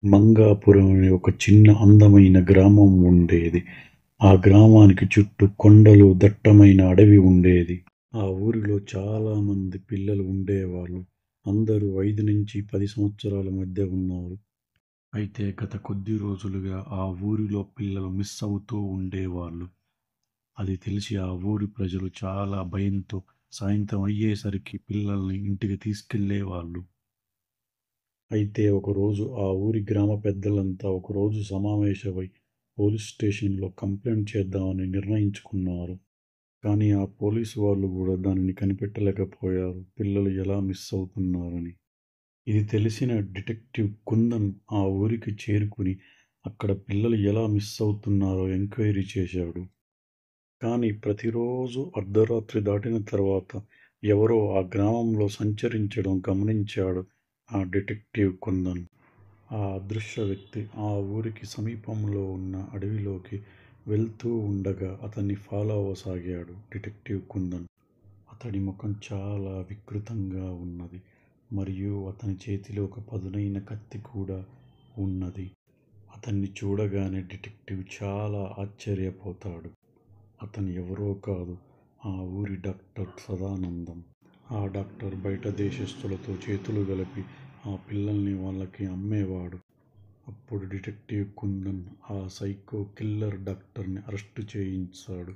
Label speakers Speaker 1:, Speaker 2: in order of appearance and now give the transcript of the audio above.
Speaker 1: మంగాపురం అనే ఒక చిన్న అందమైన గ్రామం ఉండేది. ఆ గ్రామానికి చుట్టూ కొండలు, దట్టమైన అడవి ఉండేది. ఆ ఊరిలో చాలా మంది పిల్లలు ఉండేవాళ్ళు. అందరూ 5-10 సంవత్సరాల మధ్య ఉన్నారు. అయితే గత కొద్ది రోజులుగా ఆ ఊరిలో పిల్లలు మిస్ అవుతూ ఉండేవాళ్ళు. అది తెలిసి ఆ ఊరి ప్రజలు చాలా భయంతో సాయంత్రం అయ్యేసరికి పిల్లల్ని ఇంటికి తీసుకెళ్ళేవాళ్ళు. అయితే ఒకరోజు ఆ ఊరి గ్రామ పెద్దలంతా ఒకరోజు సమావేశమై పోలీస్ స్టేషన్‌లో కంప్లెయింట్ చేద్దామని నిర్ణయించుకున్నారు. కానీ ఆ పోలీసు వాళ్ళు గూడా దానిని కనిపెట్టలేకపోయారు. పిల్లలు ఎలా మిస్ అవుతున్నారని. ఇది తెలిసిన డిటెక్టివ్ కుందన్ ఆ ఊరికి చేరుకుని అక్కడ పిల్లలు ఎలా మిస్ అవుతున్నారో ఎంక్వైరీ చేశాడు. కానీ ప్రతిరోజు అర్ధరాత్రి దాటిన తర్వాత ఎవరో ఆ గ్రామంలో సంచరించడం గమనించాడు ఆ డిటెక్టివ్ కుందన్. ఆ అదృశ్య వ్యక్తి ఆ ఊరికి సమీపంలో ఉన్న అడవిలోకి వెళ్తూ ఉండగా అతన్ని ఫాలో అవ్వసాగాడు డిటెక్టివ్ కుందన్. అతడి ముఖం చాలా వికృతంగా ఉన్నది మరియు అతని చేతిలో ఒక పదునైన కత్తి కూడా ఉన్నది. అతన్ని చూడగానే డిటెక్టివ్ చాలా ఆశ్చర్యపోతాడు. అతను ఎవరో కాదు, ఆ ఊరి డాక్టర్ సదానందం. ఆ డాక్టర్ బయట దేశస్థులతో చేతులు కలిపి ఆ పిల్లల్ని వాళ్ళకి అమ్మేవాడు. అప్పుడు డిటెక్టివ్ కుందన్ ఆ సైకో కిల్లర్ డాక్టర్ని అరెస్టు చేయించాడు.